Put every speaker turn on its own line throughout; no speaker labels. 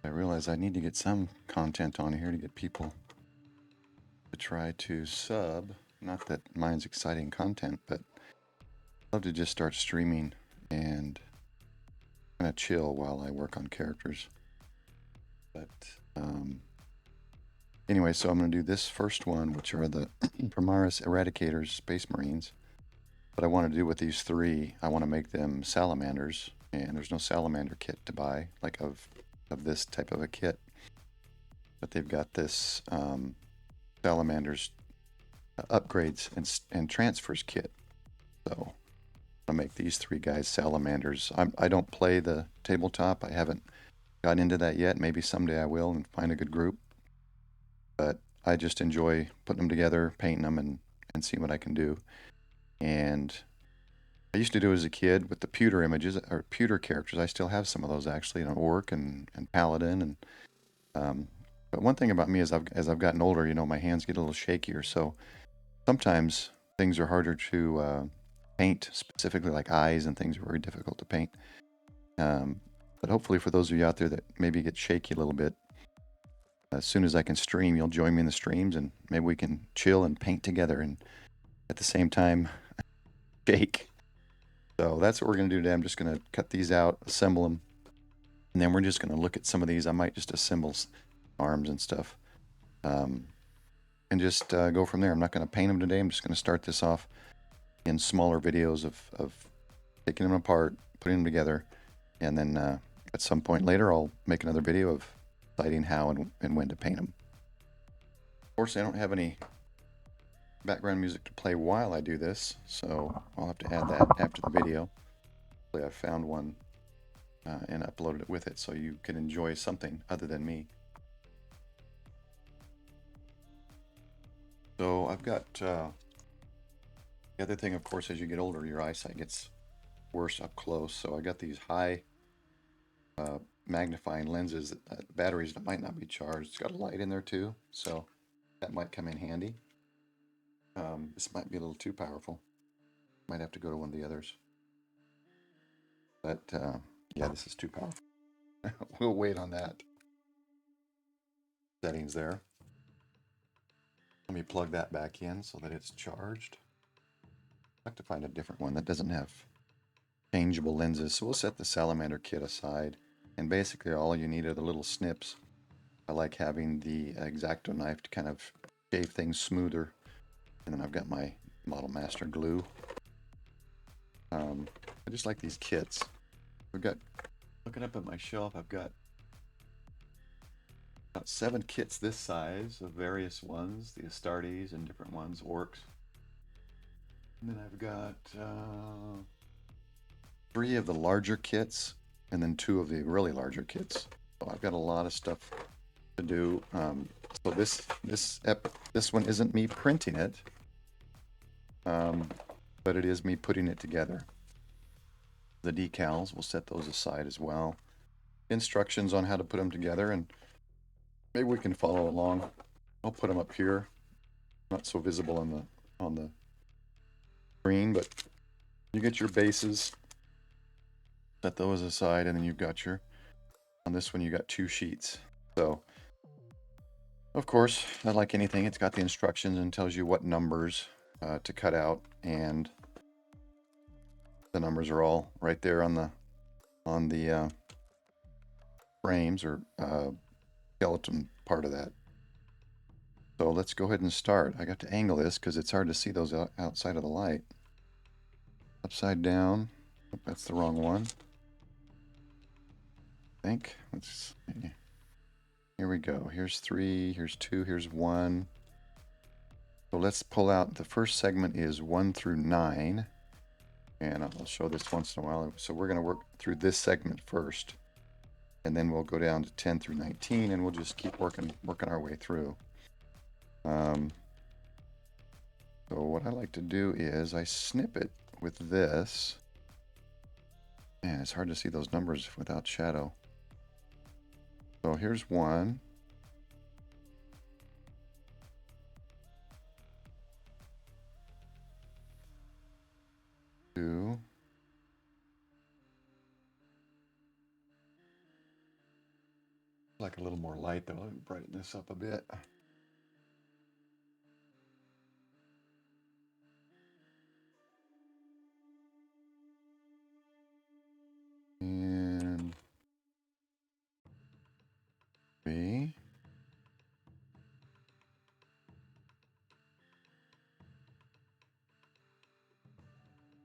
I realize I need to get some content on here to get people to try to sub. Not that mine's exciting content, but I'd love to just start streaming and kind of chill while I work on characters. But anyway, so I'm going to do this first one, which are the Primaris Eradicators, Space Marines. But I want to do with these three, I want to make them Salamanders, and there's no Salamander kit to buy, like of this type of a kit. But they've got this Salamanders upgrades and transfers kit. So I'll make these three guys Salamanders. I don't play the tabletop. I haven't gotten into that yet. Maybe someday I will and find a good group. But I just enjoy putting them together, painting them, and seeing what I can do. And I used to do it as a kid with the pewter images or pewter characters. I still have some of those actually, Orc and Paladin. And but one thing about me is as I've gotten older, my hands get a little shakier. So sometimes things are harder to paint, specifically like eyes and things are very difficult to paint. But hopefully for those of you out there that maybe get shaky a little bit, as soon as I can stream, you'll join me in the streams and maybe we can chill and paint together and at the same time shake. So that's what we're going to do today. I'm just going to cut these out, assemble them, and then we're just going to look at some of these. I might just assemble arms and stuff and just go from there. I'm not going to paint them today. I'm just going to start this off in smaller videos of taking them apart, putting them together, and then at some point later I'll make another video of deciding how and when to paint them. Unfortunately, I don't have any background music to play while I do this, so I'll have to add that after the video. Hopefully I found one and uploaded it with it so you can enjoy something other than me. So I've got the other thing, of course, as you get older, your eyesight gets worse up close. So I got these high magnifying lenses, batteries that might not be charged. It's got a light in there too, so that might come in handy. This might be a little too powerful. Might have to go to one of the others. But yeah, this is too powerful. We'll wait on that. Settings there. Let me plug that back in so that it's charged. I'd like to find a different one that doesn't have changeable lenses. So we'll set the Salamander kit aside. And basically all you need are the little snips. I like having the X-Acto knife to kind of shave things smoother. And then I've got my Model Master glue. I just like these kits. Looking up at my shelf, I've got about 7 kits this size of various ones, the Astartes and different ones, Orcs. And then I've got 3 of the larger kits, and then 2 of the really larger kits. So I've got a lot of stuff to do. So this one isn't me printing it, but it is me putting it together. The decals, we'll set those aside as well. Instructions on how to put them together, and maybe we can follow along. I'll put them up here, not so visible on the screen, but you get your bases, set those aside, and then you've got on this one you got 2 sheets. So of course, like anything, it's got the instructions and tells you what numbers to cut out, and the numbers are all right there on the frames or skeleton part of that. So let's go ahead and start. I got to angle this because it's hard to see those outside of the light. Upside down. Oh, that's the wrong one. I think. Let's see. Here we go. Here's 3, here's 2, here's 1. So let's pull out, the first segment is 1 through 9. And I'll show this once in a while. So we're going to work through this segment first. And then we'll go down to 10 through 19, and we'll just keep working our way through. So what I like to do is I snip it with this. Man, it's hard to see those numbers without shadow. So here's 1. Two. Like a little more light though. Let me brighten this up a bit. And 3.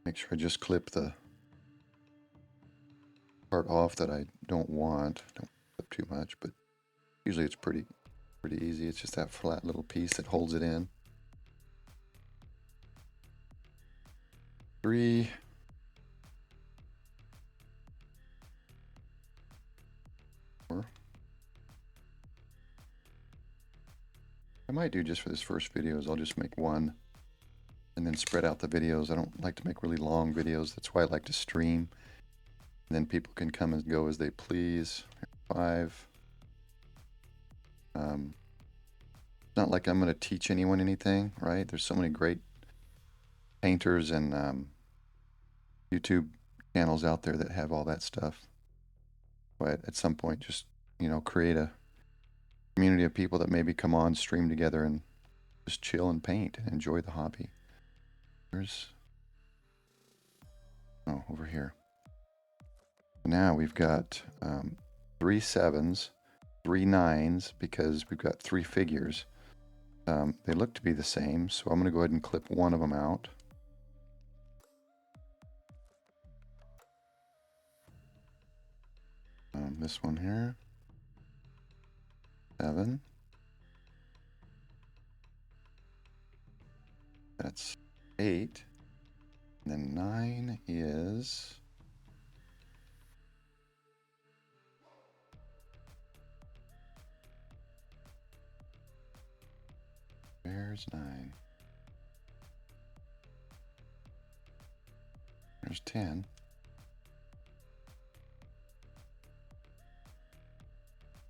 Make sure I just clip the part off that I don't want. Don't clip too much, but usually it's pretty easy. It's just that flat little piece that holds it in. 3. What I might do just for this first video is I'll just make one and then spread out the videos. I don't like to make really long videos. That's why I like to stream. And then people can come and go as they please. 5. It's not like I'm going to teach anyone anything, right? There's so many great painters and YouTube channels out there that have all that stuff. But at some point, just, you know, create a community of people that maybe come on, stream together, and just chill and paint and enjoy the hobby. Oh, over here. Now we've got 3 7s, 3 9s, because we've got 3 figures. They look to be the same, so I'm going to go ahead and clip one of them out. This one here. 7. That's 8. And then 9 is... Where's 9? There's 10.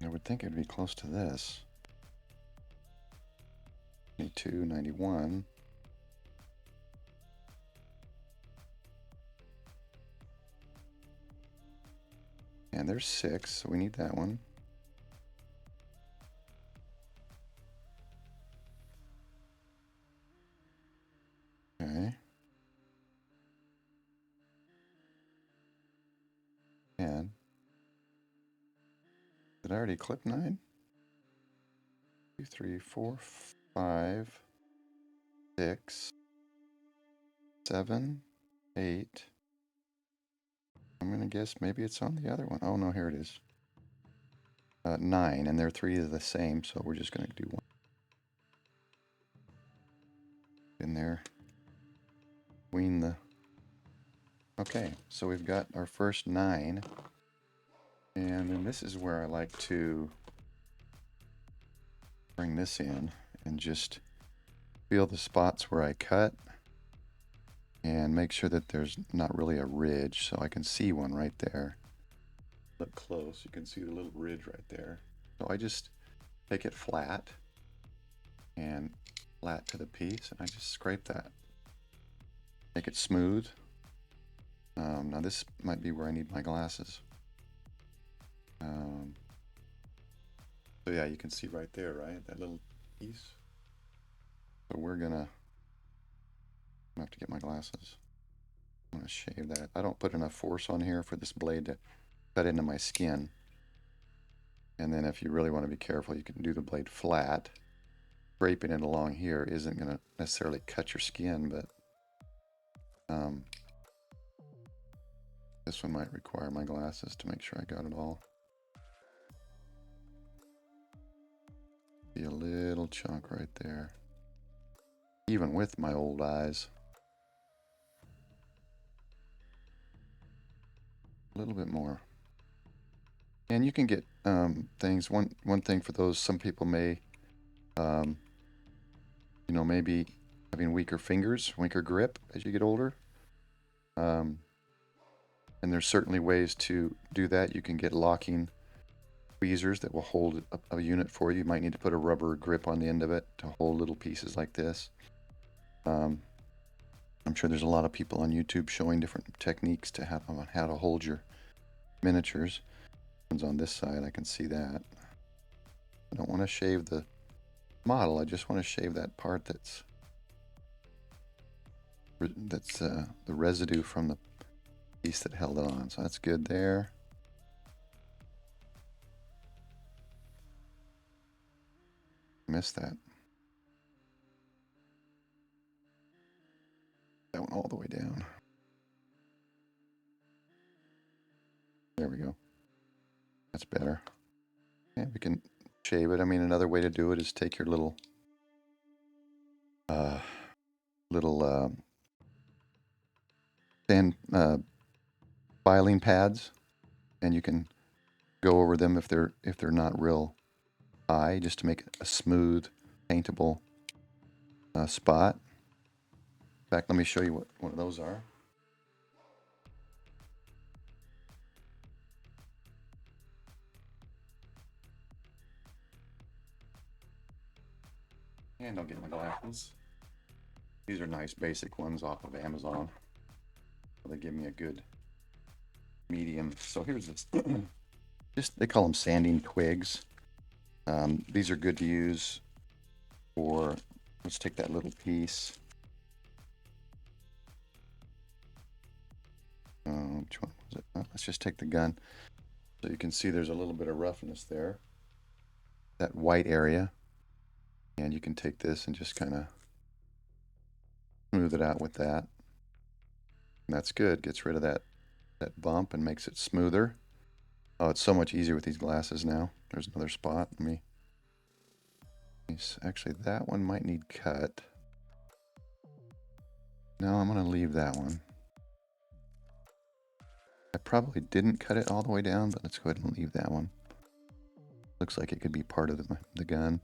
I would think it would be close to this. 92, 91. And there's 6, so we need that one. Okay. 10. Did I already clip 9? 2, 3, 4, 5, 6, 7, 8. I'm going to guess maybe it's on the other one. Oh, no, here it is. 9, and they're 3 of the same, so we're just going to do one in there. Wean the... Okay, so we've got our first 9. And then this is where I like to bring this in and just feel the spots where I cut and make sure that there's not really a ridge, so I can see one right there. Look close, you can see the little ridge right there. So I just take it flat and flat to the piece, and I just scrape that. Make it smooth. Now this might be where I need my glasses. So yeah, you can see right there, right? That little piece. So we're gonna have to get my glasses. I'm gonna shave that. I don't put enough force on here for this blade to cut into my skin. And then if you really want to be careful, you can do the blade flat. Scraping it along here isn't gonna necessarily cut your skin, but this one might require my glasses to make sure I got it all. See a little chunk right there. Even with my old eyes. A little bit more. And you can get things, one thing for those, some people may, you know, maybe having weaker fingers, weaker grip as you get older. And there's certainly ways to do that. You can get locking tweezers that will hold a unit for you. You might need to put a rubber grip on the end of it to hold little pieces like this. I'm sure there's a lot of people on YouTube showing different techniques to how to hold your miniatures. One's on this side, I can see that. I don't want to shave the model. I just want to shave that part that's the residue from the piece that held it on. So that's good there. Missed that. That went all the way down. There we go. That's better. And we can shave it. I mean, another way to do it is take your little sand filing pads, and you can go over them if they're not real high, just to make a smooth, paintable spot. In fact, let me show you what one of those are. And I'll get my glasses. These are nice basic ones off of Amazon. They give me a good medium. So here's this. They call them sanding twigs. These are good to use for, let's take that little piece. Which one was it? Let's just take the gun. So you can see there's a little bit of roughness there. That white area. And you can take this and just kind of smooth it out with that. And that's good. Gets rid of that bump and makes it smoother. Oh, it's so much easier with these glasses now. There's another spot. Actually, that one might need cut. No, I'm going to leave that one. I probably didn't cut it all the way down, but let's go ahead and leave that one. Looks like it could be part of the gun.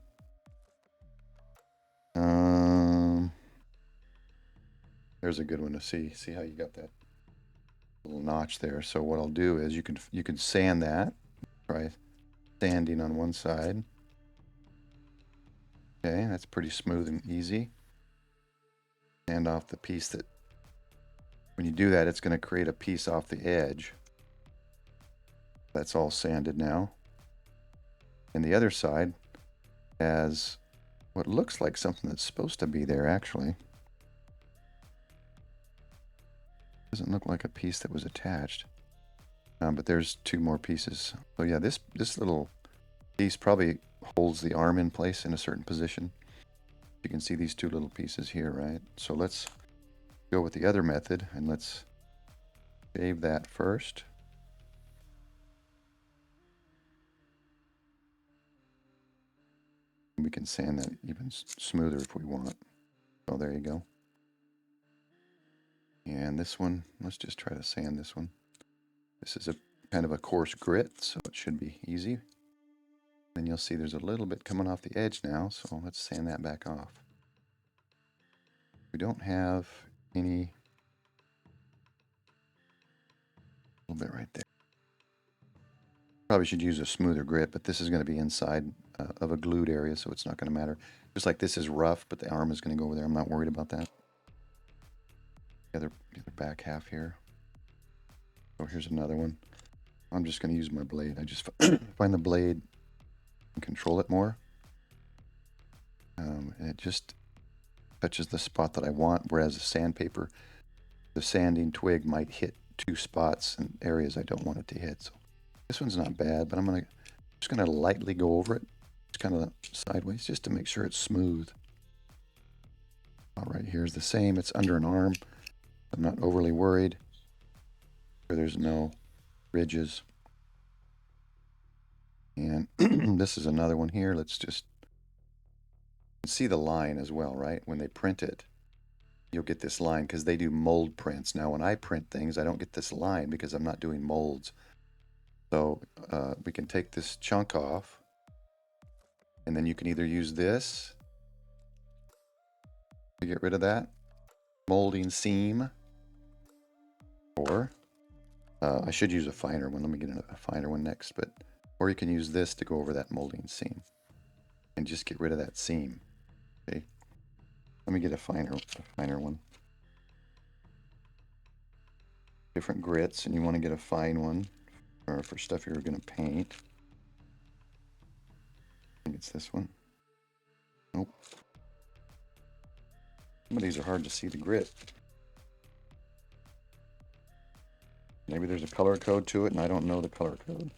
There's a good one to see. See how you got that little notch there. So what I'll do is you can sand that. Try sanding on one side. Okay, that's pretty smooth and easy. And off the piece that, when you do that, it's going to create a piece off the edge. That's all sanded now. And the other side has what looks like something that's supposed to be there, actually. Doesn't look like a piece that was attached. But there's two more pieces. So yeah, this little piece probably holds the arm in place in a certain position. You can see these two little pieces here, right? So let's go with the other method, and let's shave that first. We can sand that even smoother if we want. Oh, there you go. And this one, let's just try to sand this one. This is a kind of a coarse grit, so it should be easy. Then you'll see there's a little bit coming off the edge now, so let's sand that back off. We don't have any, a little bit right there. Probably should use a smoother grit, but this is going to be inside of a glued area, so it's not going to matter. Just like this is rough, but the arm is going to go over there. I'm not worried about that. The other back half here. Oh, here's another one. I'm just going to use my blade. I just find the blade and control it more. And it just touches the spot that I want, whereas the sandpaper, the sanding twig might hit two spots and areas I don't want it to hit. So this one's not bad, but I'm just gonna lightly go over it, just kind of sideways, just to make sure it's smooth. All right, here's the same. It's under an arm. I'm not overly worried. There's no ridges. And this is another one here. Let's just see the line as well, right? When they print it, you'll get this line because they do mold prints. Now, when I print things, I don't get this line because I'm not doing molds. So we can take this chunk off, and then you can either use this to get rid of that molding seam, or I should use a finer one. Let me get a finer one next, or you can use this to go over that molding seam and just get rid of that seam. Okay, let me get a finer one. Different grits, and you want to get a fine one or for stuff you're going to paint. think it's this one. Nope. Some of these are hard to see the grit. Maybe there's a color code to it and I don't know the color code.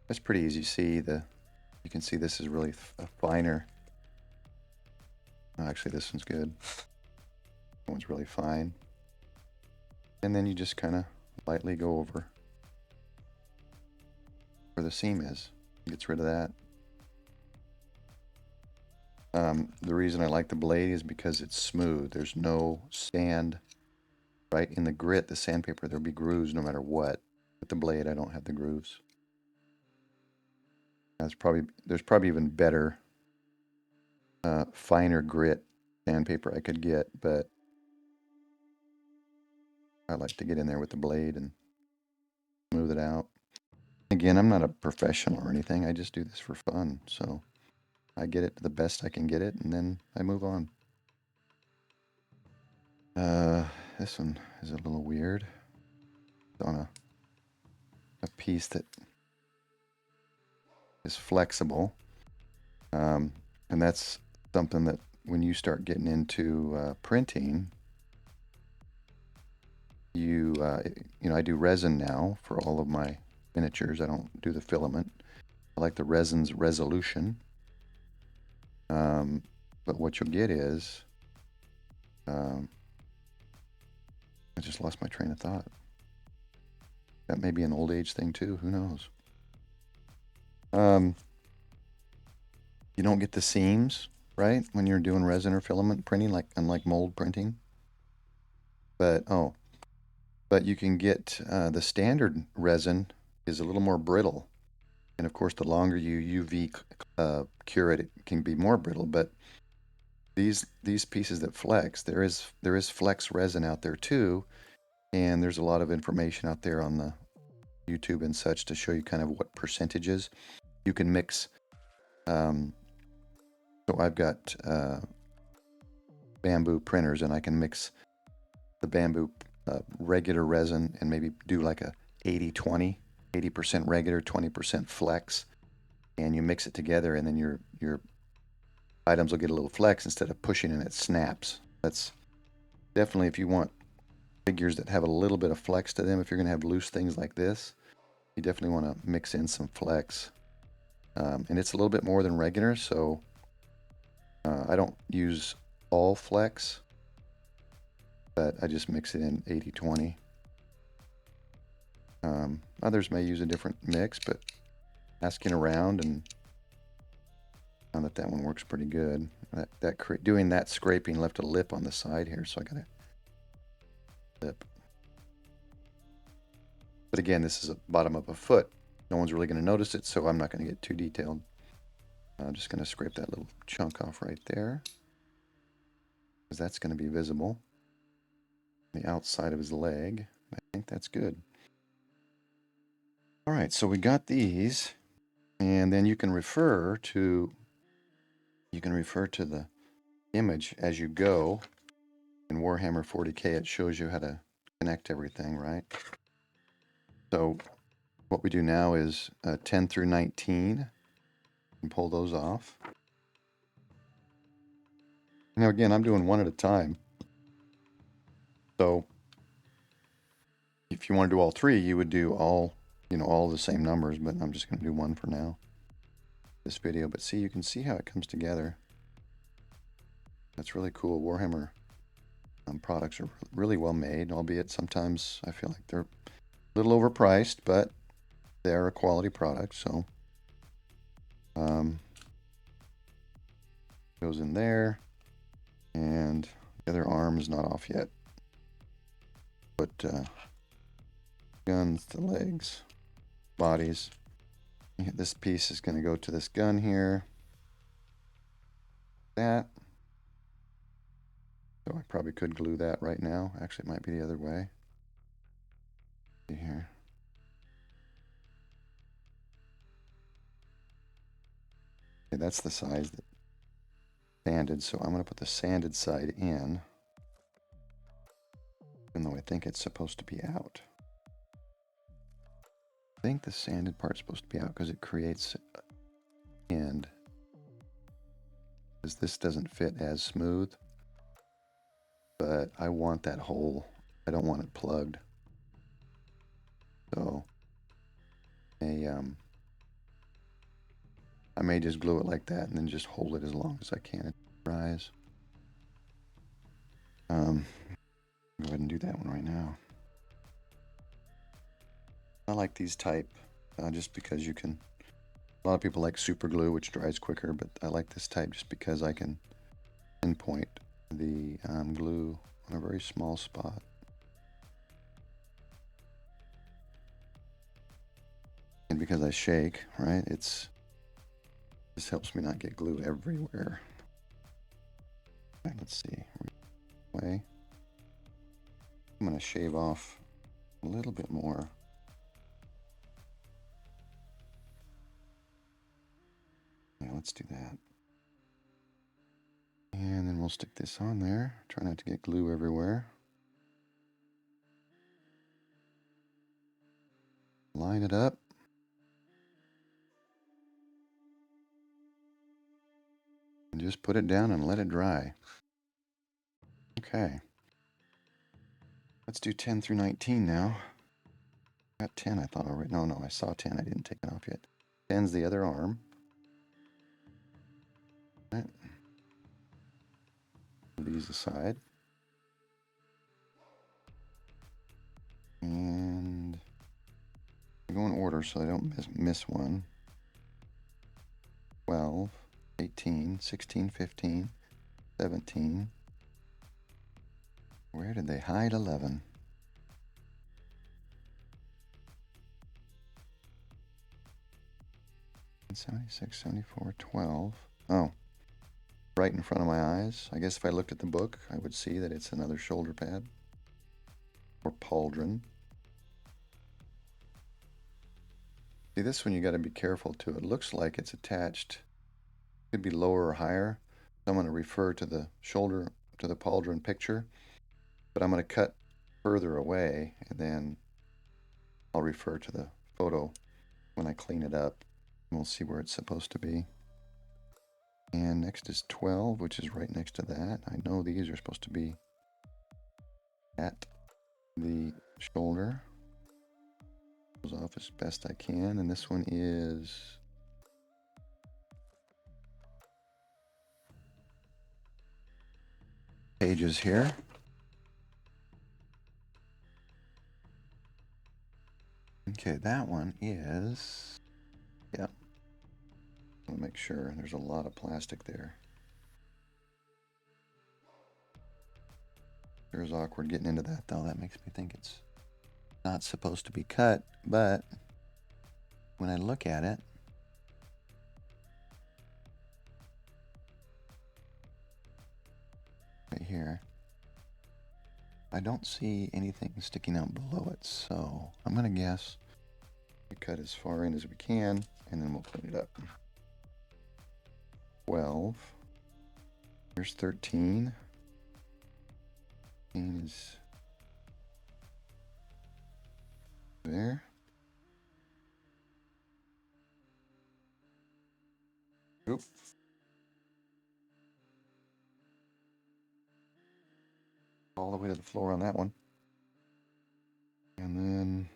That's pretty easy to see. You can see this is really a finer. Oh, actually, this one's good. That one's really fine. And then you just kind of lightly go over where the seam is. Gets rid of that. The reason I like the blade is because it's smooth. There's no sand right in the grit. The sandpaper, there'll be grooves no matter what. With the blade, I don't have the grooves. There's probably even better, finer grit sandpaper I could get, but I like to get in there with the blade and smooth it out. Again, I'm not a professional or anything. I just do this for fun, so I get it the best I can get it, and then I move on. This one is a little weird. It's on a piece that is flexible, and that's something that when you start getting into printing, you know, I do resin now for all of my miniatures. I don't do the filament. I like the resin's resolution. But what you'll get is, I just lost my train of thought. That may be an old age thing too. Who knows? You don't get the seams, right, when you're doing resin or filament printing, like unlike mold printing. But you can get the standard resin is a little more brittle, and of course, the longer you UV cure it, it can be more brittle. But these pieces that flex, there is flex resin out there too, and there's a lot of information out there on the YouTube and such to show you kind of what percentages you can mix. So I've got bamboo printers, and I can mix the bamboo regular resin and maybe do like a 80-20, 80% regular, 20% flex, and you mix it together, and then your items will get a little flex instead of pushing and it snaps. That's definitely, if you want figures that have a little bit of flex to them, if you're going to have loose things like this, you definitely want to mix in some flex. And it's a little bit more than regular, so I don't use all flex, but I just mix it in 80-20. Others may use a different mix, but asking around and found that one works pretty good. Doing that scraping left a lip on the side here, so I got a lip. But again, this is a bottom of a foot. No one's really going to notice it, so I'm not going to get too detailed. I'm just going to scrape that little chunk off right there, because that's going to be visible. The outside of his leg. I think that's good. All right, so we got these, and then you can refer to the image as you go. In Warhammer 40K, it shows you how to connect everything, right? So what we do now is 10 through 19, and pull those off. Now again, I'm doing one at a time. So if you want to do all three, you would do all the same numbers, but I'm just going to do one for now, this video. But see, you can see how it comes together. That's really cool. Warhammer products are really well made, albeit sometimes I feel like they're a little overpriced, but they're a quality product. So goes in there, and the other arm is not off yet. Put guns, the legs, bodies. This piece is going to go to this gun here. That. So I probably could glue that right now. Actually, it might be the other way. See here. Okay, that's the size that sanded, so I'm going to put the sanded side in, even though I think it's supposed to be out. I think the sanded part's supposed to be out because it creates end. Because this doesn't fit as smooth. But I want that hole. I don't want it plugged. So I may just glue it like that and then just hold it as long as I can. It dries. Go ahead and do that one right now. I like these type just because you can. A lot of people like super glue, which dries quicker, but I like this type just because I can pinpoint the glue on a very small spot. And because I shake, right, this helps me not get glue everywhere. Right, let's see. Way. I'm going to shave off a little bit more. Yeah, let's do that. And then we'll stick this on there. Try not to get glue everywhere. Line it up. And just put it down and let it dry. Okay. Let's do 10 through 19 now. Got 10, I thought already. No, I saw 10. I didn't take it off yet. 10's the other arm. All right. These aside. And I go in order so I don't miss one. 12, 18, 16, 15, 17. Where did they hide 11? And 76, 74, 12. Oh, right in front of my eyes. I guess if I looked at the book, I would see that it's another shoulder pad or pauldron. See, this one you got to be careful too. It looks like it's attached. Could be lower or higher. So I'm going to refer to the shoulder, to the pauldron picture, but I'm going to cut further away and then I'll refer to the photo when I clean it up. And we'll see where it's supposed to be. And next is 12, which is right next to that. I know these are supposed to be at the shoulder. Goes off as best I can. And this one is pages here. Okay, that one is, yeah. I want to make sure. There's a lot of plastic there. There's awkward getting into that though. That makes me think it's not supposed to be cut, but when I look at it, right here, I don't see anything sticking out below it, so I'm gonna guess we cut as far in as we can, and then we'll clean it up. 12. Here's 13. 13 is there. Oop. All the way to the floor on that one. And then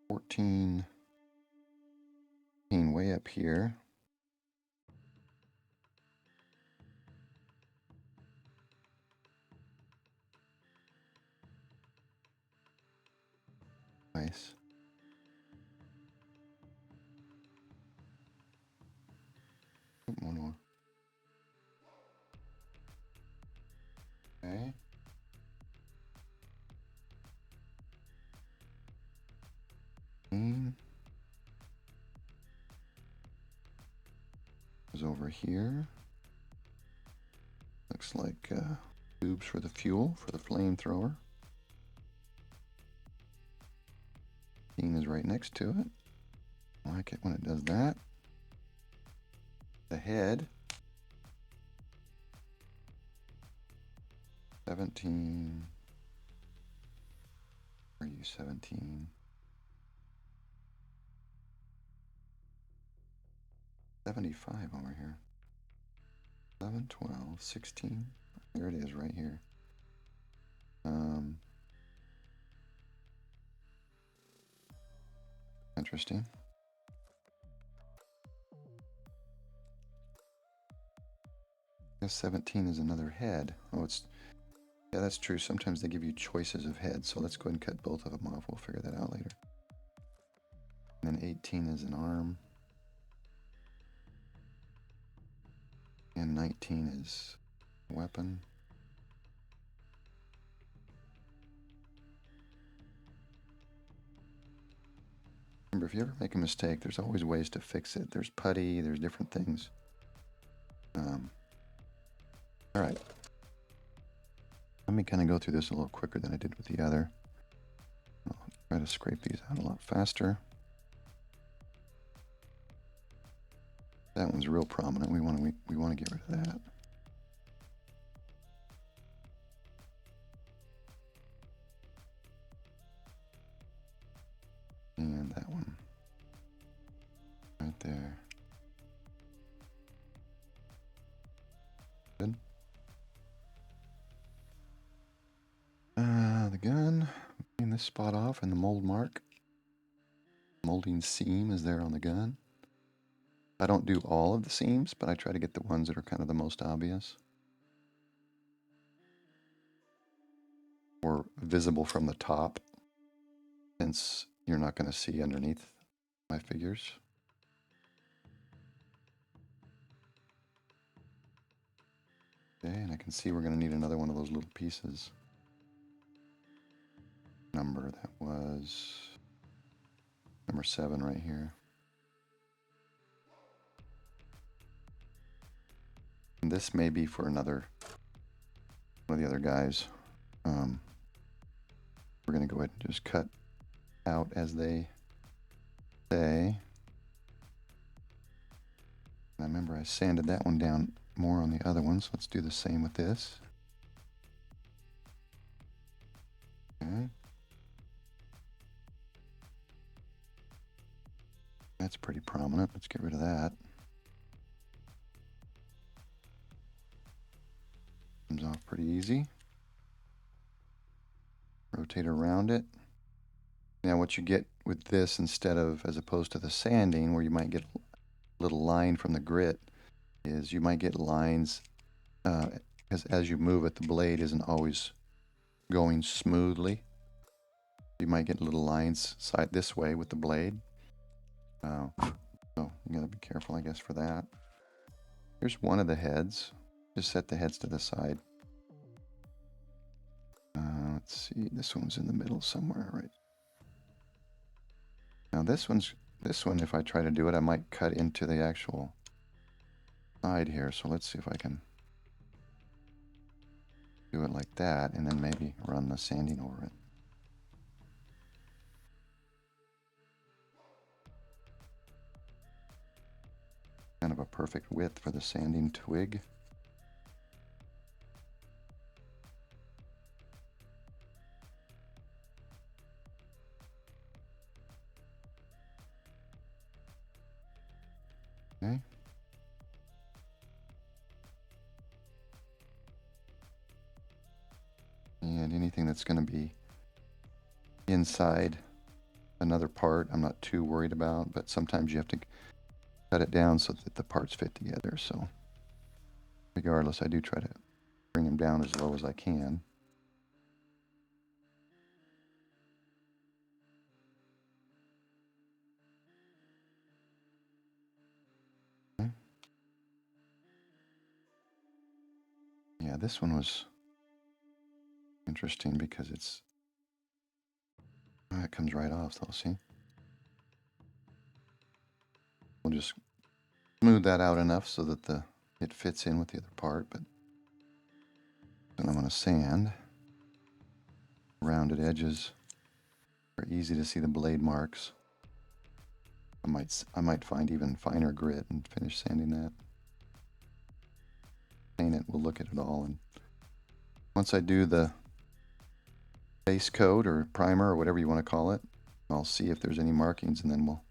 14 way up here. Nice. One more. Okay. Is over here. Looks like tubes for the fuel for the flamethrower. 15 is right next to it. I like it when it does that. The head. 17. Where are you, 17? 75 over here. 11, 12, 16. There it is right here. Interesting. I guess 17 is another head. Oh, it's... Yeah, that's true. Sometimes they give you choices of heads, so let's go ahead and cut both of them off. We'll figure that out later. And then 18 is an arm. And 19 is a weapon. Remember, if you ever make a mistake, there's always ways to fix it. There's putty, there's different things. All right. Let me kind of go through this a little quicker than I did with the other. I'll try to scrape these out a lot faster. That one's real prominent. We want to get rid of that. And that one. Right there. Good. The gun. Clean this spot off and the mold mark. Molding seam is there on the gun. I don't do all of the seams, but I try to get the ones that are kind of the most obvious. Or visible from the top, since you're not going to see underneath my figures. Okay, and I can see we're going to need another one of those little pieces. Number, that was number 7 right here. And this may be for another, one of the other guys. We're going to go ahead and just cut out as they say. And I remember I sanded that one down more on the other one, so let's do the same with this. Okay. That's pretty prominent. Let's get rid of that. Comes off pretty easy. Rotate around it. Now what you get with this, instead of, as opposed to the sanding where you might get a little line from the grit, is you might get lines because as you move it, the blade isn't always going smoothly. You might get little lines side this way with the blade. So you gotta be careful, I guess, for that. Here's one of the heads. Just set the heads to the side. Let's see, this one's in the middle somewhere, right? Now this one, if I try to do it, I might cut into the actual side here. So let's see if I can do it like that, and then maybe run the sanding over it. Kind of a perfect width for the sanding twig. Okay. And anything that's going to be inside another part, I'm not too worried about, but sometimes you have to cut it down so that the parts fit together. So regardless, I do try to bring them down as low as I can. Okay. Yeah, this one was interesting because it comes right off, so see. We'll just smooth that out enough so that it fits in with the other part, but then I'm going to sand. Rounded edges are easy to see the blade marks. I might find even finer grit and finish sanding that. Paint it, we'll look at it all, and once I do the base coat or primer or whatever you want to call it, I'll see if there's any markings, and then we'll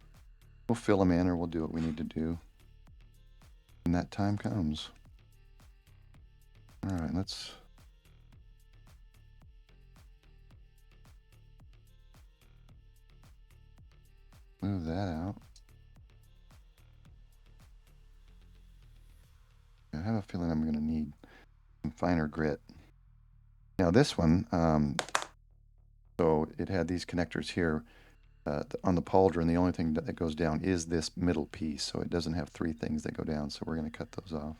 fill them in, or we'll do what we need to do. when that time comes. All right, let's move that out. I have a feeling I'm going to need some finer grit. Now this one, so it had these connectors here on the pauldron. The only thing that goes down is this middle piece, so it doesn't have three things that go down. So we're going to cut those off.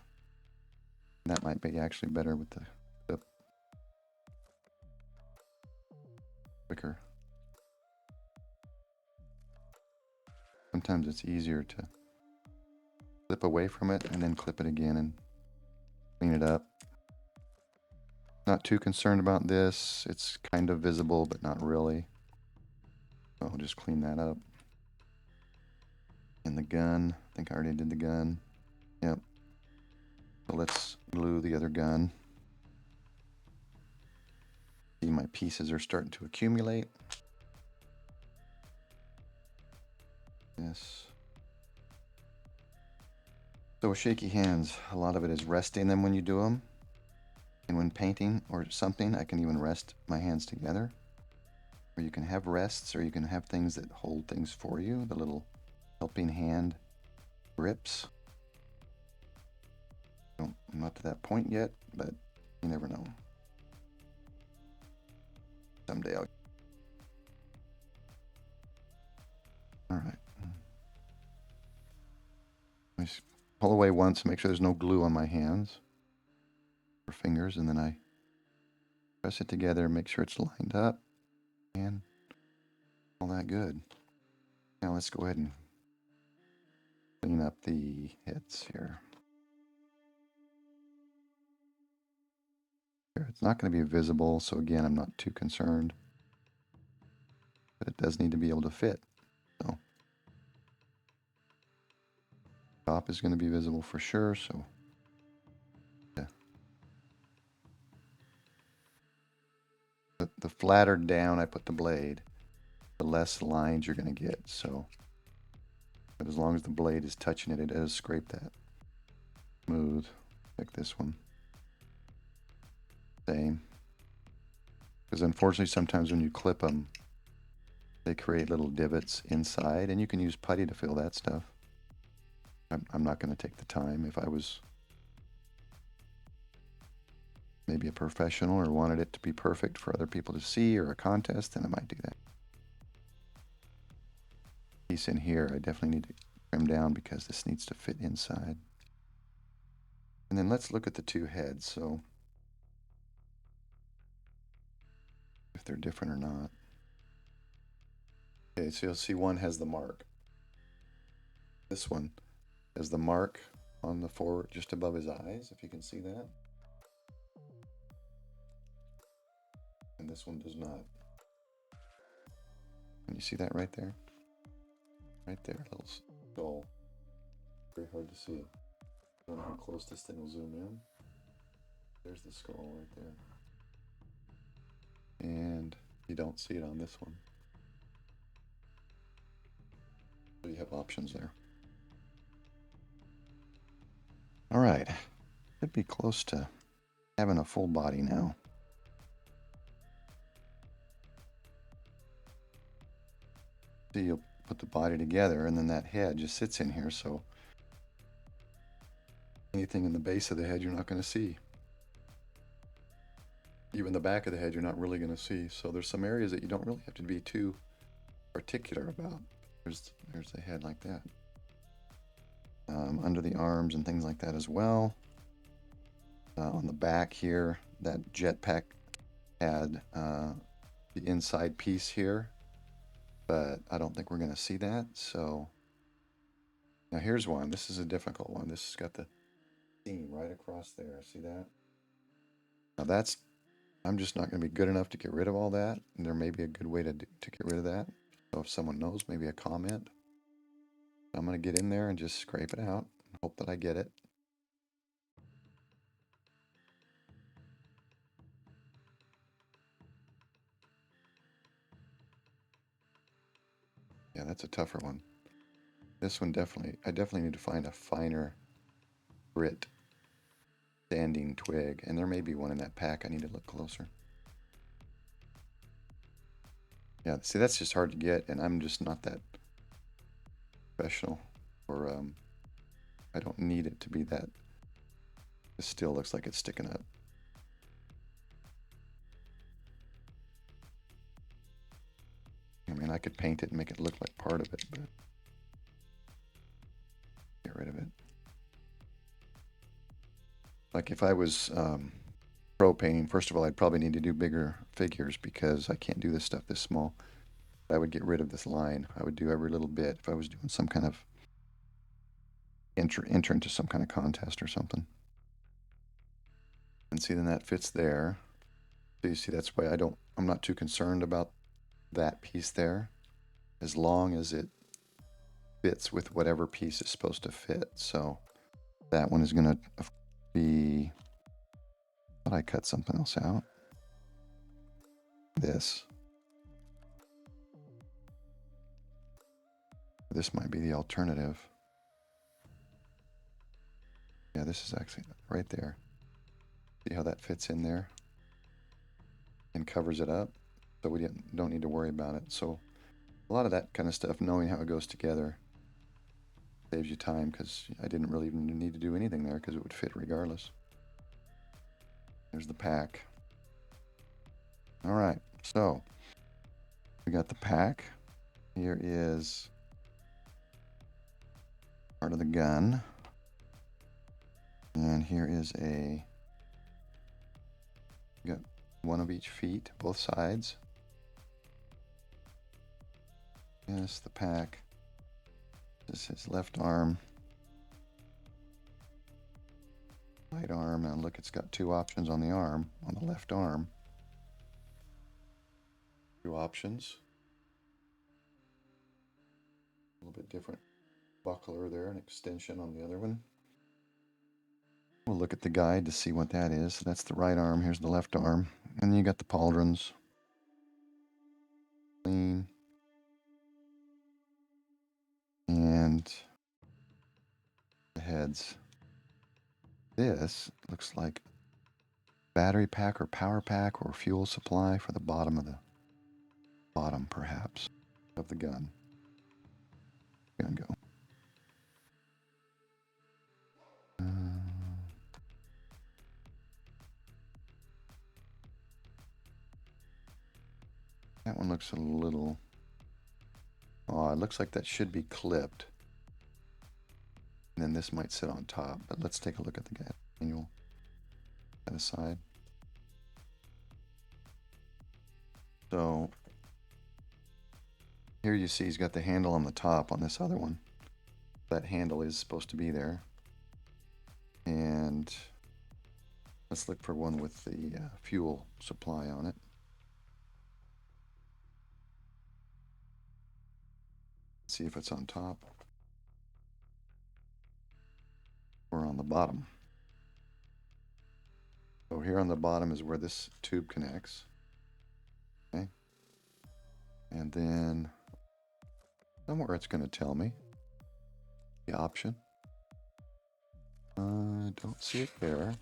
And that might be actually better with the quicker. Sometimes it's easier to flip away from it and then clip it again and clean it up. Not too concerned about this. It's kind of visible, but not really. So I'll just clean that up. And the gun, I think I already did the gun. Yep. So let's glue the other gun. See, my pieces are starting to accumulate. Yes. So with shaky hands, a lot of it is resting them when you do them. And when painting or something, I can even rest my hands together. Or you can have rests, or you can have things that hold things for you, the little helping hand grips. I'm not to that point yet, but you never know. Someday I'll... All right. I just pull away once, make sure there's no glue on my hands or fingers, and then I press it together, make sure it's lined up, and all that good. Now let's go ahead and clean up the heads here. It's not going to be visible, so again, I'm not too concerned. But it does need to be able to fit. So top is going to be visible for sure, so yeah. The flatter down I put the blade, the less lines you're going to get. So, but as long as the blade is touching it, it does scrape that. Smooth, like this one. Same. Because unfortunately, sometimes when you clip them, they create little divots inside, and you can use putty to fill that stuff. I'm not going to take the time. If I was maybe a professional or wanted it to be perfect for other people to see or a contest, then I might do that. Piece in here, I definitely need to trim down because this needs to fit inside. And then let's look at the two heads, so if they're different or not. Okay, so you'll see one has the mark. This one has the mark on the forward, just above his eyes, if you can see that. And this one does not. Can you see that right there? Right there, little skull. Very hard to see. I don't know how close this thing will zoom in. There's the skull right there. And you don't see it on this one. So you have options there. All right, should be close to having a full body now. So you'll put the body together and then that head just sits in here, so anything in the base of the head you're not going to see. Even the back of the head you're not really going to see. So there's some areas that you don't really have to be too particular about. There's the head like that. Under the arms and things like that as well. On the back here, that jetpack had the inside piece here, but I don't think we're going to see that. So now here's one. This is a difficult one. This has got the seam right across there. See that? Now that's, I'm just not going to be good enough to get rid of all that. And there may be a good way to get rid of that. So if someone knows, maybe a comment. I'm going to get in there and just scrape it out and hope that I get it. Yeah, that's a tougher one. This one definitely, I definitely need to find a finer grit standing twig, and there may be one in that pack. I need to look closer. Yeah, see, that's just hard to get, and I'm just not that professional, or I don't need it to be that. It still looks like it's sticking up. I mean, I could paint it and make it look like part of it, but get rid of it. Like if I was pro painting, first of all, I'd probably need to do bigger figures because I can't do this stuff this small. I would get rid of this line. I would do every little bit if I was doing some kind of enter into some kind of contest or something. And see, then that fits there. So you see, that's why I'm not too concerned about that piece there, as long as it fits with whatever piece is supposed to fit. So that one is going to be, but I cut something else out. This might be the alternative. Yeah, this is actually right there. See how that fits in there and covers it up, so we don't need to worry about it. So a lot of that kind of stuff, knowing how it goes together, saves you time, because I didn't really even need to do anything there because it would fit regardless. There's the pack. All right, so we got the pack. Here is part of the gun. And here is we got one of each feet, both sides. Yes, the pack. This is his left arm. Right arm, and look, it's got two options on the arm, on the left arm. Two options. A little bit different buckler there, an extension on the other one. We'll look at the guide to see what that is. That's the right arm, here's the left arm. And then you got the pauldrons. Clean. And the heads. This looks like battery pack or power pack or fuel supply for the bottom, perhaps, of the gun. Gun go. That one looks a little... Oh, it looks like that should be clipped. And then this might sit on top, but let's take a look at the manual. That aside. So here you see he's got the handle on the top on this other one. That handle is supposed to be there. And let's look for one with the fuel supply on it. See if it's on top or on the bottom. So here on the bottom is where this tube connects. Okay. And then somewhere it's going to tell me the option. I don't see it there.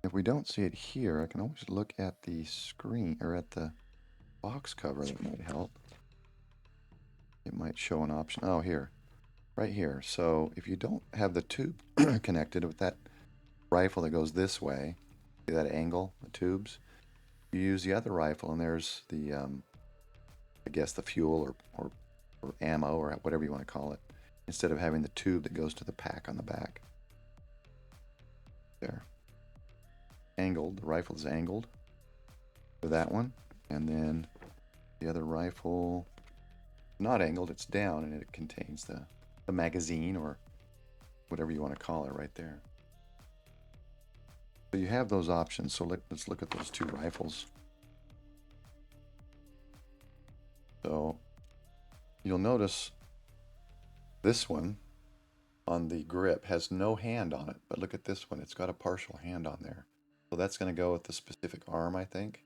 If we don't see it here, I can always look at the screen or at the box cover. That might help. It might show an option. Oh, here. Right here. So if you don't have the tube connected with that rifle that goes this way, see that angle, the tubes, you use the other rifle, and there's the, I guess, the fuel or ammo or whatever you want to call it, instead of having the tube that goes to the pack on the back. There. Angled. The rifle's angled for that one, and then the other rifle, not angled, it's down, and it contains the magazine or whatever you want to call it right there. So you have those options. So let's look at those two rifles. So you'll notice this one on the grip has no hand on it, but look at this one. It's got a partial hand on there. So that's going to go with the specific arm, I think,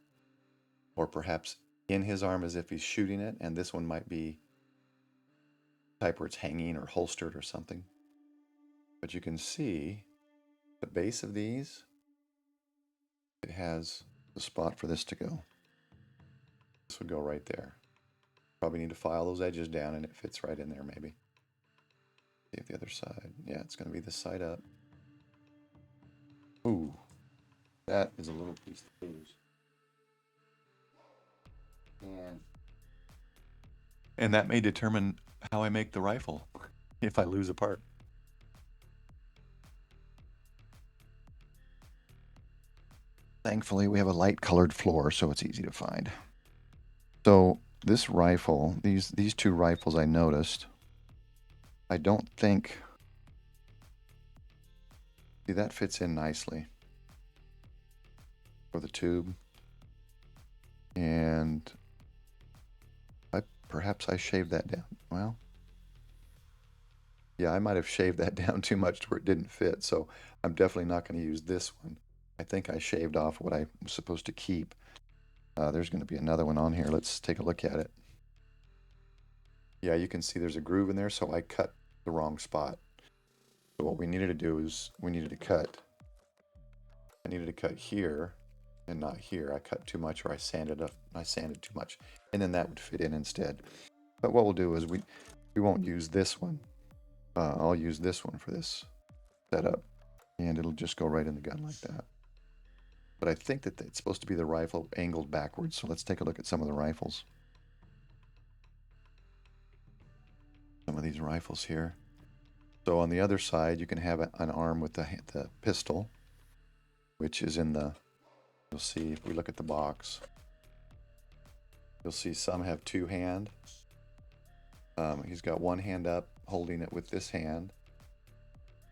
or perhaps in his arm as if he's shooting it, and this one might be type where it's hanging or holstered or something. But you can see the base of these, it has the spot for this to go. This would go right there. Probably need to file those edges down and it fits right in there maybe. See if the other side, yeah, it's going to be this side up. Ooh, that is a little piece to lose. And that may determine how I make the rifle if I lose a part. Thankfully, we have a light colored floor, so it's easy to find. So this rifle, these two rifles I noticed, I don't think, see, that fits in nicely for the tube. And perhaps I shaved that down. Well, yeah, I might have shaved that down too much to where it didn't fit. So I'm definitely not going to use this one. I think I shaved off what I was supposed to keep. There's going to be another one on here. Let's take a look at it. Yeah, you can see there's a groove in there, so I cut the wrong spot. So what we needed to do is I needed to cut here and not here. I cut too much, or I sanded too much, and then that would fit in instead. But what we'll do is we won't use this one. I'll use this one for this setup, and it'll just go right in the gun like that. But I think that it's supposed to be the rifle angled backwards, so let's take a look at some of the rifles. Some of these rifles here. So on the other side, you can have an arm with the pistol, which is in the, you'll see if we look at the box, you'll see some have two hand. He's got one hand up holding it with this hand.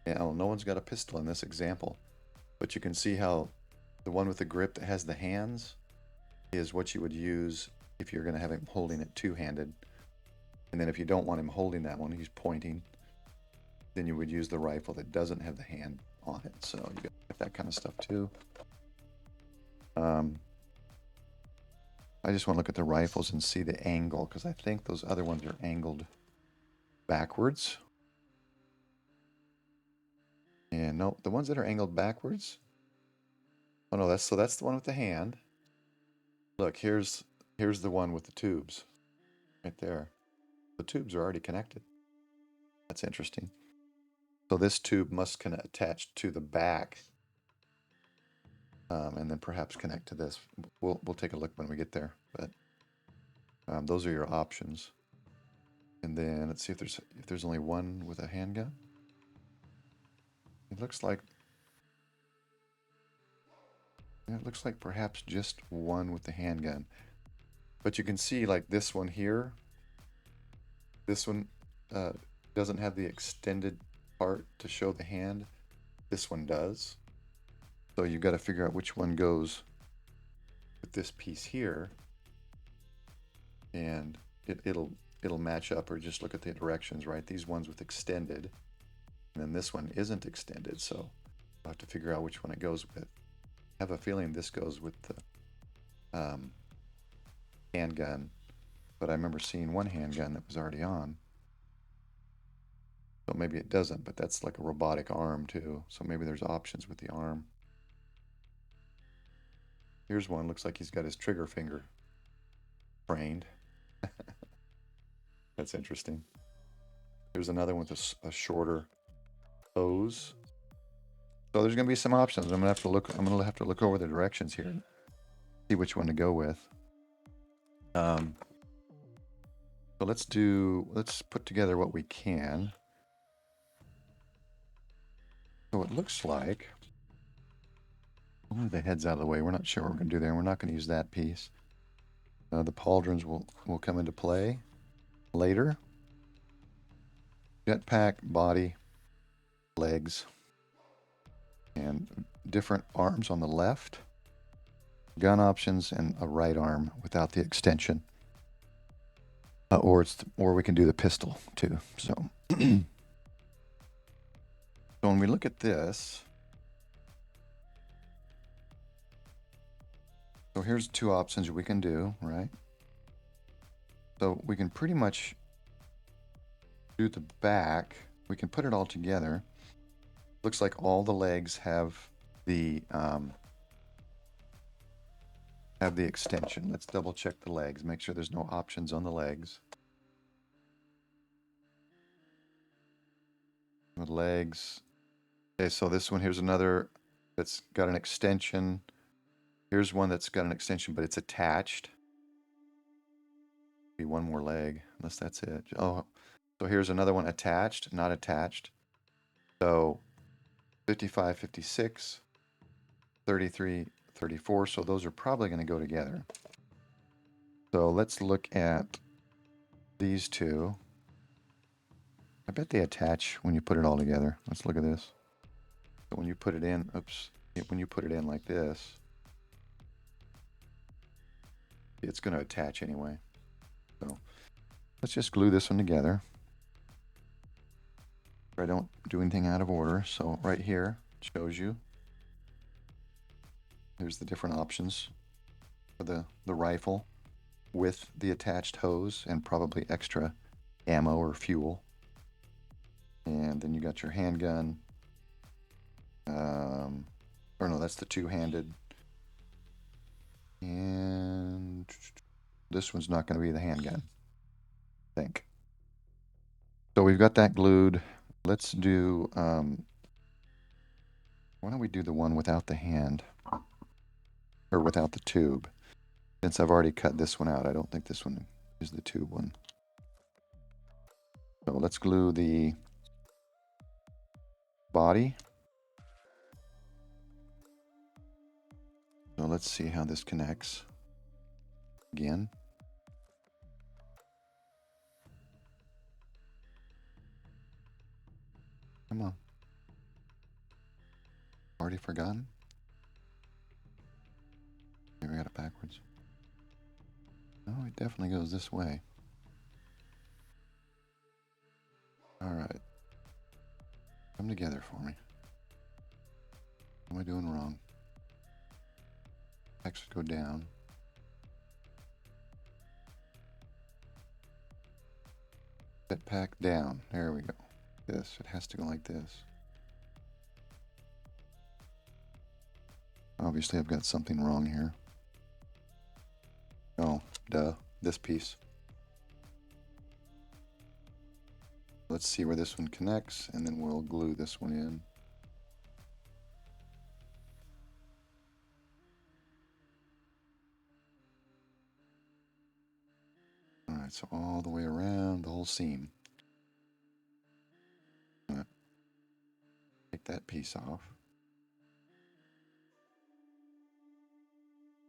And no one's got a pistol in this example, but you can see how the one with the grip that has the hands is what you would use if you're going to have him holding it two-handed. And then if you don't want him holding that one, he's pointing, then you would use the rifle that doesn't have the hand on it. So you got that kind of stuff too. I just want to look at the rifles and see the angle, because I think those other ones are angled backwards. And no, the ones that are angled backwards. Oh no, that's the one with the hand. Look, here's the one with the tubes, right there. The tubes are already connected. That's interesting. So this tube must attach to the back, and then perhaps connect to this. We'll take a look when we get there. But those are your options. And then let's see if there's only one with a handgun. It looks like perhaps just one with the handgun. But you can see like this one here. This one doesn't have the extended part to show the hand. This one does. So you've got to figure out which one goes with this piece here, and it'll match up, or just look at the directions, right? These ones with extended, and then this one isn't extended, so I'll have to figure out which one it goes with. I have a feeling this goes with the handgun, but I remember seeing one handgun that was already on. So maybe it doesn't, but that's like a robotic arm too, so maybe there's options with the arm. Here's one, looks like he's got his trigger finger trained. That's interesting. Here's another one with a shorter hose. So there's going to be some options. I'm going to have to look over the directions here and see which one to go with. So let's put together what we can. So it looks like, the head's out of the way. We're not sure what we're going to do there. We're not going to use that piece. The pauldrons will come into play later. Jetpack, body, legs, and different arms on the left. Gun options and a right arm without the extension. Or we can do the pistol too. So, so when we look at this, so here's two options we can do, right? So we can pretty much do the back, we can put it all together. Looks like all the legs have the extension. Let's double check the legs, make sure there's no options on the legs. The legs. Okay, so this one, here's another that's got an extension. Here's one that's got an extension, but it's attached. Be one more leg, unless that's it. Oh, so here's another one attached, not attached. So 55, 56, 33, 34. So those are probably going to go together. So let's look at these two. I bet they attach when you put it all together. Let's look at this. So when you put it in, oops, when you put it in like this, it's going to attach anyway. So let's just glue this one together. I don't do anything out of order. So right here it shows you. There's the different options for the rifle with the attached hose and probably extra ammo or fuel. And then you got your handgun. Or no, that's the two-handed. And this one's not going to be the handgun, I think. So we've got that glued. Let's do, why don't we do the one without the hand? Or without the tube. Since I've already cut this one out, I don't think this one is the tube one. So let's glue the body. So let's see how this connects. Again. Come on. Already forgotten? Maybe I got it backwards. No, it definitely goes this way. Alright. Come together for me. What am I doing wrong? X would go down. Set pack down. There we go. This. It has to go like this. Obviously, I've got something wrong here. Oh, duh. This piece. Let's see where this one connects, and then we'll glue this one in. Alright, so all the way around the whole seam. I'm gonna take that piece off.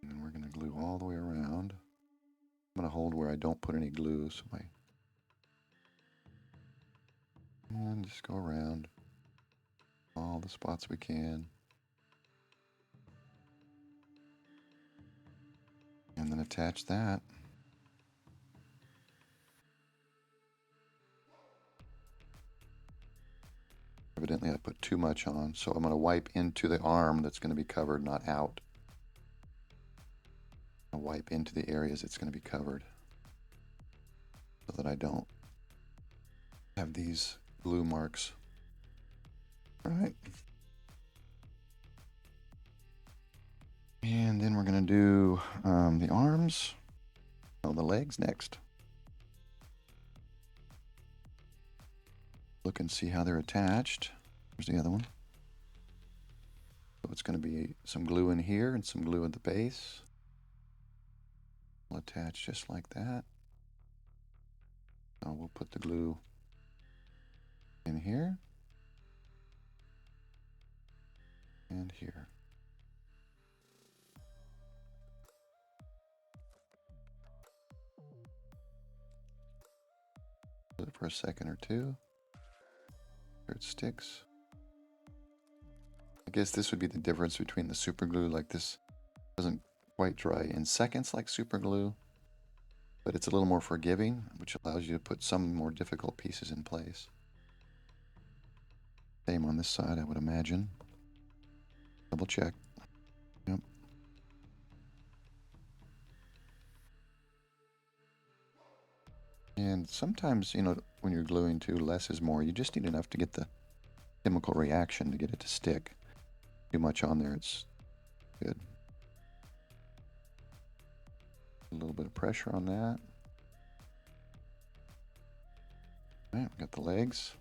And then we're going to glue all the way around. I'm going to hold where I don't put any glue, so and just go around all the spots we can. And then attach that. Evidently I put too much on, so I'm going to wipe into the arm that's going to be covered, not out. I'll wipe into the areas it's going to be covered so that I don't have these glue marks. All right. And then we're going to do the arms. Oh, the legs next. Look and see how they're attached. Here's the other one. So it's going to be some glue in here and some glue at the base. We'll attach just like that. Now we'll put the glue in here and here. Put it for a second or two. Here it sticks. I guess this would be the difference between the super glue. Like this doesn't quite dry in seconds like super glue, but it's a little more forgiving, which allows you to put some more difficult pieces in place. Same on this side, I would imagine. Double check. Yep. And And sometimes, you know, when you're gluing too, less is more. You just need enough to get the chemical reaction to get it to stick. Too much on there, it's good. A little bit of pressure on that. All right, we got the legs.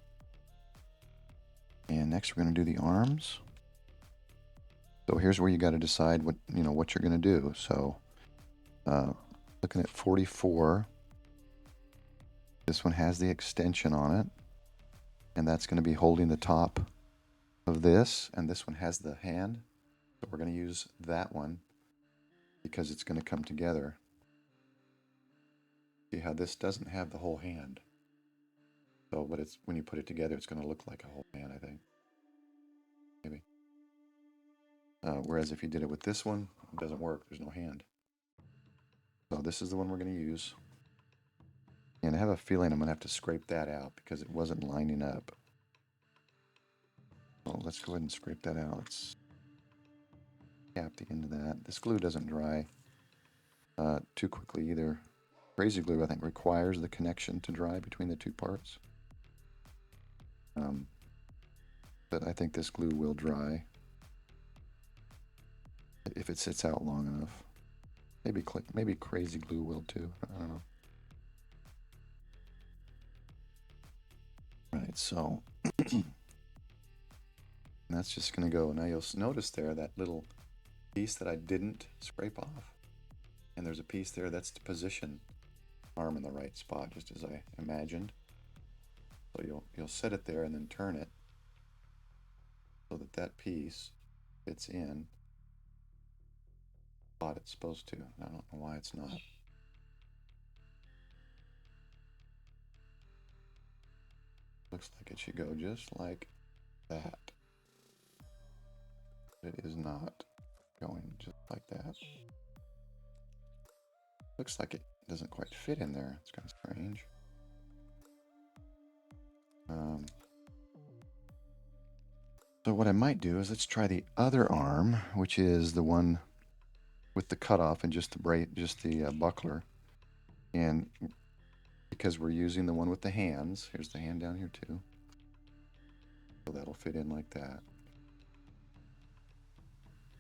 And next we're going to do the arms. So here's where you got to decide what, you know, what you're going to do. So looking at 44, this one has the extension on it, and that's going to be holding the top of this, and this one has the hand. So we're going to use that one because it's going to come together. See how this doesn't have the whole hand. So, but it's when you put it together, it's going to look like a whole hand, I think. Maybe. Whereas if you did it with this one, it doesn't work. There's no hand. So this is the one we're going to use. And I have a feeling I'm going to have to scrape that out because it wasn't lining up. So let's go ahead and scrape that out. Let's cap the end of that. This glue doesn't dry too quickly either. Crazy glue, I think, requires the connection to dry between the two parts. But I think this glue will dry if it sits out long enough. Maybe crazy glue will too. I don't know. Right, so that's just going to go. Now you'll notice there that little piece that I didn't scrape off. And there's a piece there that's to position arm in the right spot, just as I imagined. So you'll set it there and then turn it so that that piece fits in the spot it's supposed to. I don't know why it's not. Looks like it should go just like that. But it is not going just like that. Looks like it doesn't quite fit in there. It's kind of strange. So what I might do is let's try the other arm, which is the one with the cutoff and just the buckler. And because we're using the one with the hands, here's the hand down here too. So that'll fit in like that.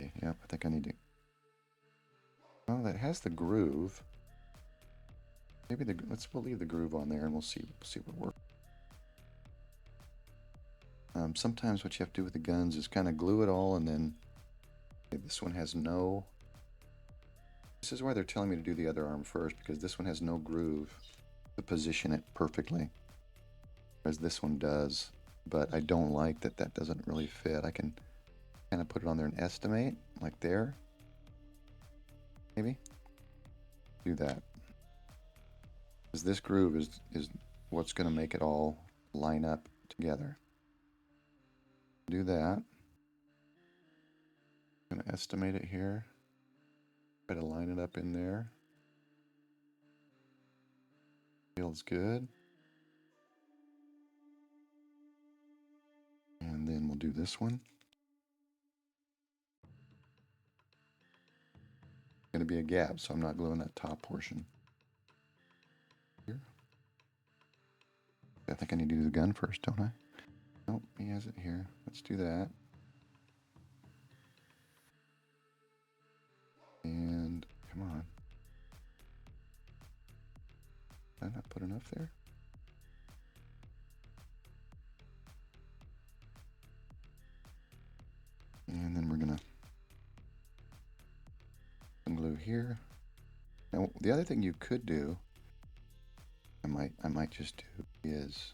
Okay, yep, I think I need to. Oh, that has the groove. Maybe we'll leave the groove on there and we'll see what works. Sometimes what you have to do with the guns is kind of glue it all, and then okay, this one has no. This is why they're telling me to do the other arm first, because this one has no groove to position it perfectly, whereas this one does. But I don't like that that doesn't really fit. I can kind of put it on there and estimate, like there. Maybe do that, because this groove is what's going to make it all line up together. Do that. I'm going to estimate it here. Try to line it up in there. Feels good. And then we'll do this one. It's going to be a gap, so I'm not gluing that top portion. Here. I think I need to do the gun first, don't I? Nope, he has it here. Let's do that. And come on. Did I not put enough there? And then we're gonna glue here. Now the other thing you could do, I might just do, is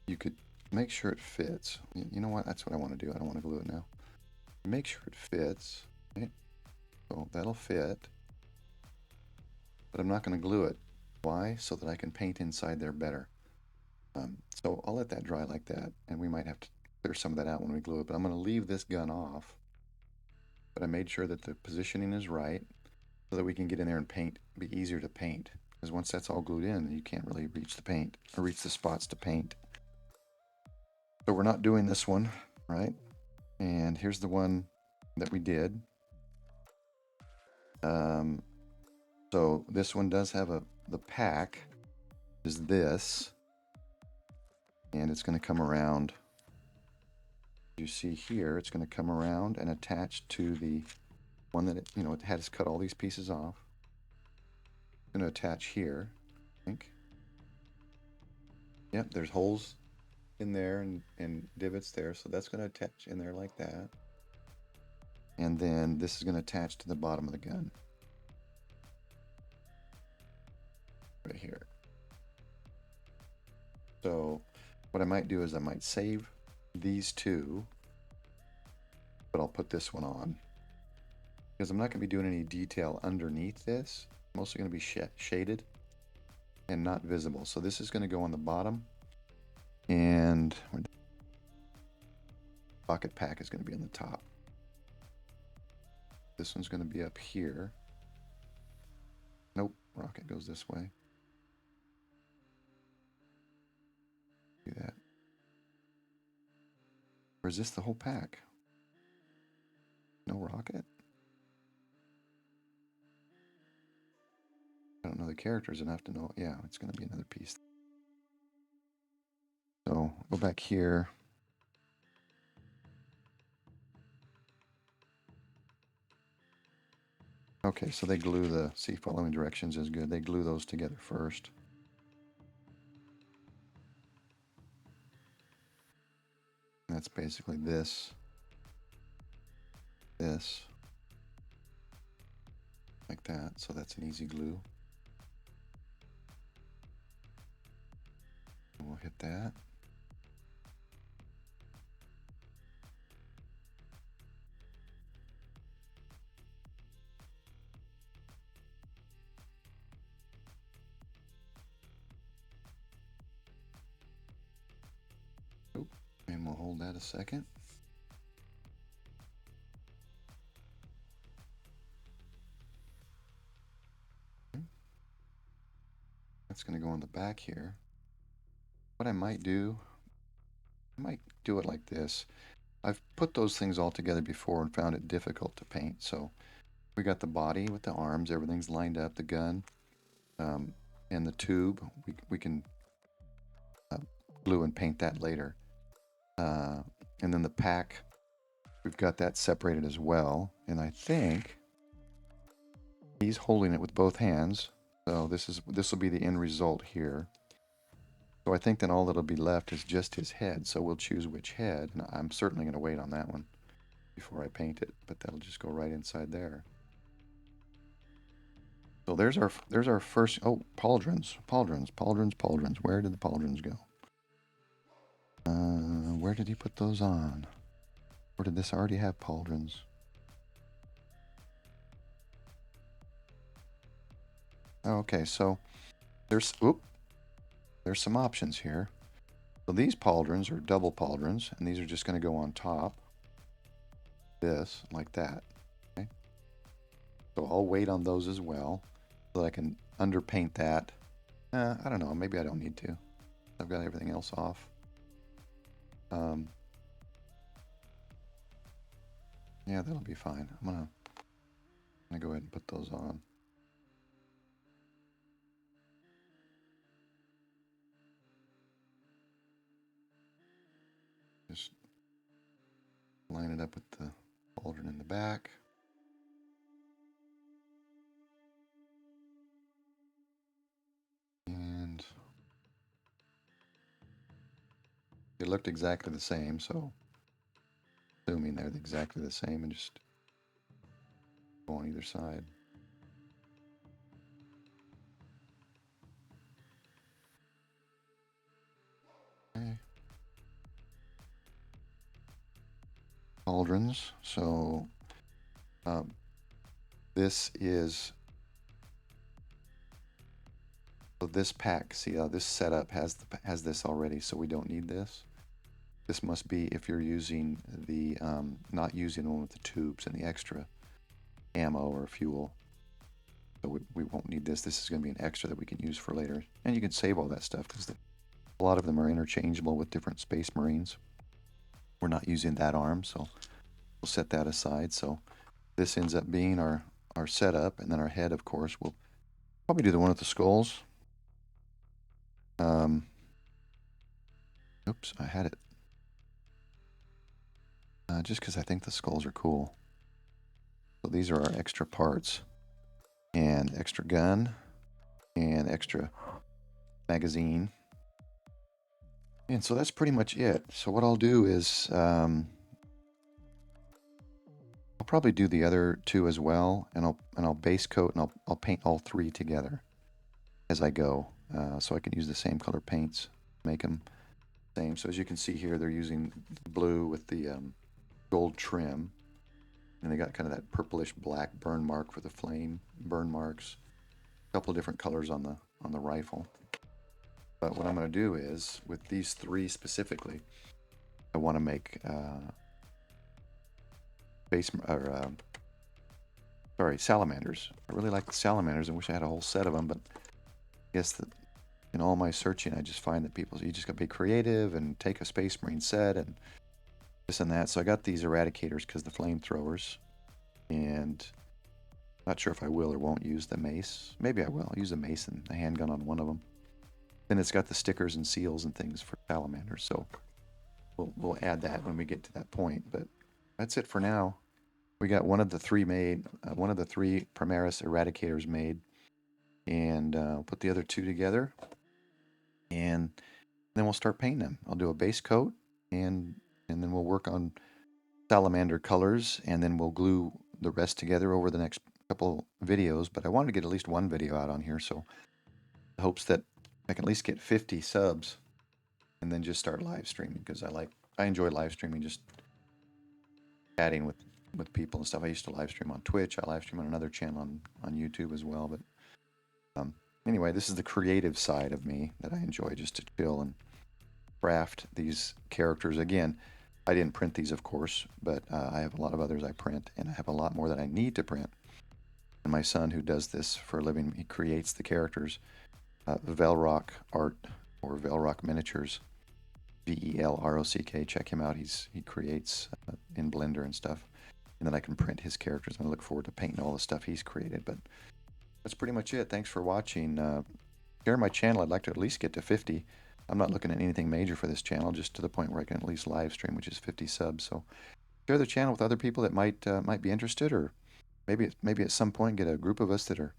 you could make sure it fits. You know what? That's what I want to do. I don't want to glue it now. Make sure it fits. Okay? So that'll fit. But I'm not going to glue it. Why? So that I can paint inside there better. So I'll let that dry like that, and we might have to clear some of that out when we glue it. But I'm going to leave this gun off. But I made sure that the positioning is right so that we can get in there and paint. It'll be easier to paint. Because once that's all glued in, you can't really reach the paint or reach the spots to paint. So we're not doing this one, right? And here's the one that we did. So So this one does have the pack is this, and it's going to come around. You see here, it's going to come around and attach to the one that it has cut all these pieces off. It's going to attach here, I think. Yep, there's holes in there and divots there, so that's going to attach in there like that. And then this is going to attach to the bottom of the gun. Right here. So what I might do is I might save these two, but I'll put this one on. Because I'm not going to be doing any detail underneath this. Mostly going to be shaded and not visible. So this is going to go on the bottom. And pocket pack is going to be on the top. This one's going to be up here. Nope, rocket goes this way. Do that. Or is this the whole pack? No rocket? I don't know the characters enough to know. Yeah, it's going to be another piece. So go back here. Okay, so they glue the, see, following directions is good. They glue those together first. That's basically this, like that. So that's an easy glue. We'll hit that. Oop. And we'll hold that a second. That's going to go on the back here. What I might do it like this. I've put those things all together before and found it difficult to paint. So we got the body with the arms, everything's lined up, the gun, and the tube. We can glue and paint that later. And then the pack, we've got that separated as well. And I think he's holding it with both hands. So this will be the end result here. So I think then all that'll be left is just his head. So we'll choose which head. And I'm certainly going to wait on that one before I paint it, but that'll just go right inside there. So there's our first, oh, pauldrons. Where did the pauldrons go? Where did he put those on? Or did this already have pauldrons? Oh, okay, so there's some options here. So these pauldrons are double pauldrons, and these are just going to go on top. This, like that. Okay. So I'll wait on those as well, so that I can underpaint that. I don't know, maybe I don't need to. I've got everything else off. Yeah, that'll be fine. I'm gonna go ahead and put those on. Just line it up with the pauldron in the back. And it looked exactly the same, so assuming they're exactly the same, and just go on either side. Okay. Pauldrons. So this is, so this pack, see this setup has this already, so we don't need this. This must be if you're using the not using the one with the tubes and the extra ammo or fuel. So we won't need this. This is going to be an extra that we can use for later, and you can save all that stuff because a lot of them are interchangeable with different Space Marines. We're not using that arm, so we'll set that aside. So this ends up being our setup, and then our head, of course, will Probably do the one with the skulls. Oops, I had it. Just because I think the skulls are cool. So these are our extra parts. And extra gun. And extra magazine. And so that's pretty much it. So what I'll do is I'll probably do the other two as well, and I'll base coat and I'll paint all three together as I go, so I can use the same color paints, make them same. So as you can see here, they're using blue with the gold trim, and they got kind of that purplish black burn mark for the flame burn marks. A couple of different colors on the rifle. But what I'm going to do is, with these three specifically, I want to make salamanders. I really like the salamanders. I wish I had a whole set of them, but I guess that in all my searching, I just find that you just got to be creative and take a Space Marine set and this and that. So I got these Eradicators because the flamethrowers, and not sure if I will or won't use the mace. Maybe I will. I'll use a mace and a handgun on one of them. Then it's got the stickers and seals and things for salamanders. So we'll add that when we get to that point. But that's it for now. We got one of the three made, one of the three Primaris Eradicators made, and put the other two together, and then we'll start painting them. I'll do a base coat, and then we'll work on salamander colors, and then we'll glue the rest together over the next couple videos. But I wanted to get at least one video out on here, so in hopes that I can at least get 50 subs, and then just start live streaming, because I enjoy live streaming, just chatting with people and stuff. I used to live stream on Twitch. I live stream on another channel on YouTube as well. But anyway, this is the creative side of me that I enjoy, just to chill and craft these characters. Again, I didn't print these, of course, but I have a lot of others I print, and I have a lot more that I need to print. And my son, who does this for a living, he creates the characters. Velrock Art, or Velrock Miniatures, VELROCK. Check him out. He creates in Blender and stuff, and then I can print his characters. And I look forward to painting all the stuff he's created. But that's pretty much it. Thanks for watching. Share my channel. I'd like to at least get to 50. I'm not looking at anything major for this channel, just to the point where I can at least live stream, which is 50 subs. So share the channel with other people that might be interested, or maybe at some point get a group of us that are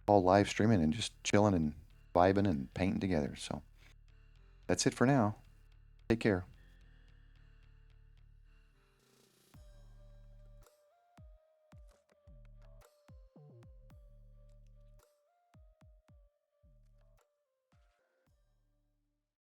all live streaming and just chilling and vibing and painting together. So that's it for now. Take care.